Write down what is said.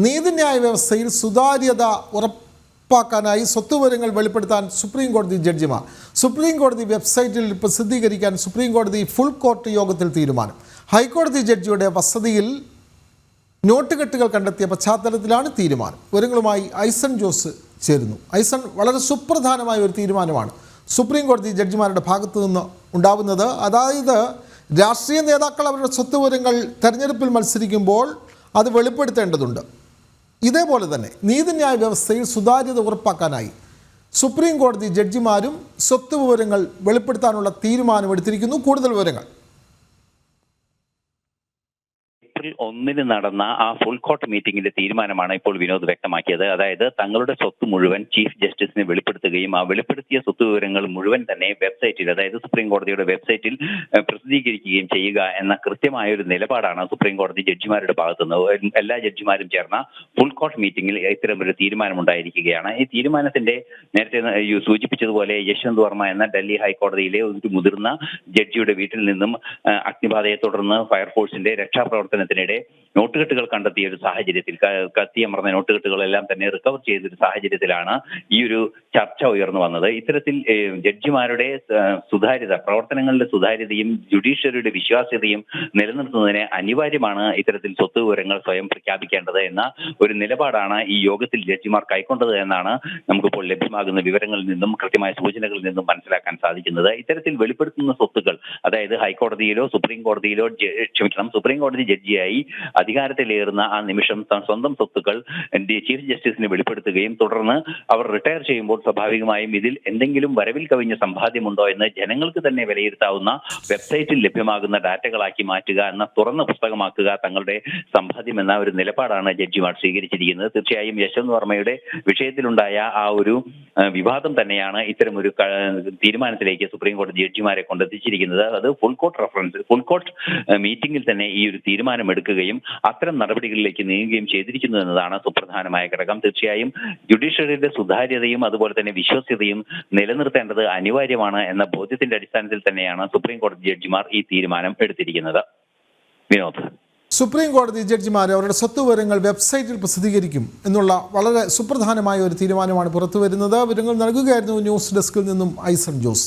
നീതിന്യായ വ്യവസ്ഥയിൽ സുതാര്യത ഉറപ്പാക്കാനായി സ്വത്തുവിവരങ്ങൾ വെളിപ്പെടുത്താൻ സുപ്രീം കോടതി ജഡ്ജിമാർ സുപ്രീം കോടതി വെബ്സൈറ്റിൽ പ്രസിദ്ധീകരിക്കാൻ സുപ്രീം കോടതി ഫുൾ കോർട്ട് യോഗത്തിൽ തീരുമാനം. ഹൈക്കോടതി ജഡ്ജിയുടെ വസതിയിൽ നോട്ടുകെട്ടുകൾ കണ്ടെത്തിയ പശ്ചാത്തലത്തിലാണ് തീരുമാനം. വിവരങ്ങളുമായി ഐസൺ ജോസ് ചേരുന്നു. ഐസൺ, വളരെ സുപ്രധാനമായ ഒരു തീരുമാനമാണ് സുപ്രീം കോടതി ജഡ്ജിമാരുടെ ഭാഗത്തു നിന്ന് ഉണ്ടാവുന്നത്. അതായത് രാഷ്ട്രീയ നേതാക്കൾ അവരുടെ സ്വത്തുവിവരങ്ങൾ തെരഞ്ഞെടുപ്പിൽ മത്സരിക്കുമ്പോൾ അത് വെളിപ്പെടുത്തേണ്ടതുണ്ട്. ഇതേപോലെ തന്നെ നീതിന്യായ വ്യവസ്ഥയിൽ സുതാര്യത ഉറപ്പാക്കാനായി സുപ്രീം കോടതി ജഡ്ജിമാരും സ്വത്തുവിവരങ്ങൾ വെളിപ്പെടുത്താനുള്ള തീരുമാനമെടുത്തിരിക്കുന്നു. കൂടുതൽ വിവരങ്ങൾ. ഏപ്രിൽ 1 നടന്ന ആ ഫുൾ കോർട്ട് മീറ്റിംഗിന്റെ തീരുമാനമാണ് ഇപ്പോൾ വിനോദ് വ്യക്തമാക്കിയത്. അതായത് തങ്ങളുടെ സ്വത്ത് മുഴുവൻ ചീഫ് ജസ്റ്റിസിനെ വെളിപ്പെടുത്തുകയും ആ വെളിപ്പെടുത്തിയ സ്വത്ത് വിവരങ്ങൾ മുഴുവൻ തന്നെ വെബ്സൈറ്റിൽ, അതായത് സുപ്രീം കോടതിയുടെ വെബ്സൈറ്റിൽ പ്രസിദ്ധീകരിക്കുകയും ചെയ്യുക എന്ന കൃത്യമായ ഒരു നിലപാടാണ് സുപ്രീം കോടതി ജഡ്ജിമാരുടെ ഭാഗത്തുനിന്ന് എല്ലാ ജഡ്ജിമാരും ചേർന്ന ഫുൾ കോർട്ട് മീറ്റിംഗിൽ ഇത്തരമൊരു തീരുമാനമുണ്ടായിരിക്കുകയാണ്. ഈ തീരുമാനത്തിന്റെ നേരത്തെ സൂചിപ്പിച്ചതുപോലെ യശ്വന്ത് വർമ്മ എന്ന ഡൽഹി ഹൈക്കോടതിയിലെ ഒരു മുതിർന്ന ജഡ്ജിയുടെ വീട്ടിൽ നിന്നും അഗ്നിബാധയെ തുടർന്ന് ഫയർഫോഴ്സിന്റെ രക്ഷാപ്രവർത്തനത്തിനിടെ നോട്ടുകെട്ടുകൾ കണ്ടെത്തിയ ഒരു സാഹചര്യത്തിൽ, കത്തിയമർന്ന നോട്ടുകെട്ടുകളെല്ലാം തന്നെ റിക്കവർ ചെയ്തൊരു സാഹചര്യത്തിലാണ് ഈ ഒരു ചർച്ച ഉയർന്നു വന്നത്. ഇത്തരത്തിൽ ജഡ്ജിമാരുടെ സുതാര്യത, പ്രവർത്തനങ്ങളുടെ സുതാര്യതയും ജുഡീഷ്യറിയുടെ വിശ്വാസ്യതയും നിലനിർത്തുന്നതിന് അനിവാര്യമാണ് ഇത്തരത്തിൽ സ്വത്ത് വിവരങ്ങൾ സ്വയം പ്രഖ്യാപിക്കേണ്ടത് എന്ന ഒരു നിലപാടാണ് ഈ യോഗത്തിൽ ജഡ്ജിമാർ കൈക്കൊണ്ടത് എന്നാണ് നമുക്കിപ്പോൾ ലഭ്യമാകുന്ന വിവരങ്ങളിൽ നിന്നും കൃത്യമായ സൂചനകളിൽ നിന്നും മനസ്സിലാക്കാൻ സാധിക്കുന്നത്. ഇത്തരത്തിൽ വെളിപ്പെടുത്തുന്ന സ്വത്തുക്കൾ, അതായത് ഹൈക്കോടതിയിലോ സുപ്രീം കോടതിയിലോ സുപ്രീം കോടതി ജഡ്ജിയായി അധികാരത്തിലേറുന്ന ആ നിമിഷം സ്വന്തം സ്വത്തുക്കൾ ചീഫ് ജസ്റ്റിസിന് വെളിപ്പെടുത്തുകയും തുടർന്ന് അവർ റിട്ടയർ ചെയ്യുമ്പോൾ സ്വാഭാവികമായും ഇതിൽ എന്തെങ്കിലും വരവിൽ കവിഞ്ഞ സമ്പാദ്യമുണ്ടോ എന്ന് ജനങ്ങൾക്ക് തന്നെ വിലയിരുത്താവുന്ന വെബ്സൈറ്റിൽ ലഭ്യമാകുന്ന ഡാറ്റകളാക്കി മാറ്റുക എന്ന തുറന്ന പുസ്തകമാക്കുക തങ്ങളുടെ സമ്പാദ്യം എന്ന ഒരു നിലപാടാണ് ജഡ്ജിമാർ സ്വീകരിച്ചിരിക്കുന്നത്. തീർച്ചയായും യശ്വന്ത് വർമ്മയുടെ വിഷയത്തിലുണ്ടായ ആ ഒരു വിവാദം തന്നെയാണ് ഇത്തരമൊരു തീരുമാനത്തിലേക്ക് സുപ്രീം കോടതി ജഡ്ജിമാരെ കൊണ്ടെത്തിച്ചിരിക്കുന്നത്. അത് ഫുൾ കോർട്ട് മീറ്റിംഗിൽ തന്നെ ഈ ഒരു തീരുമാനം എടുക്കുകയും അത്തരം നടപടികളിലേക്ക് നീങ്ങുകയും ചെയ്തിരിക്കുന്നു എന്നതാണ് സുപ്രധാനമായ ഘടകം. തീർച്ചയായും ജുഡീഷ്യറിയുടെ സുതാര്യതയും അതുപോലെ തന്നെ വിശ്വസ്യതയും നിലനിർത്തേണ്ടത് അനിവാര്യമാണ് എന്ന ബോധ്യത്തിന്റെ അടിസ്ഥാനത്തിൽ തന്നെയാണ് സുപ്രീം കോടതി ജഡ്ജിമാർ ഈ തീരുമാനം എടുത്തിരിക്കുന്നത്. വിനോദ്, സുപ്രീം കോടതി ജഡ്ജിമാർ അവരുടെ സ്വത്തുവിവരങ്ങൾ വെബ്സൈറ്റിൽ പ്രസിദ്ധീകരിക്കും എന്നുള്ള വളരെ സുപ്രധാനമായ ഒരു തീരുമാനമാണ് പുറത്തുവരുന്നത്. വിവരങ്ങൾ നൽകുകയായിരുന്നു ന്യൂസ് ഡെസ്കിൽ നിന്നും ഐസൺ ജോസ്.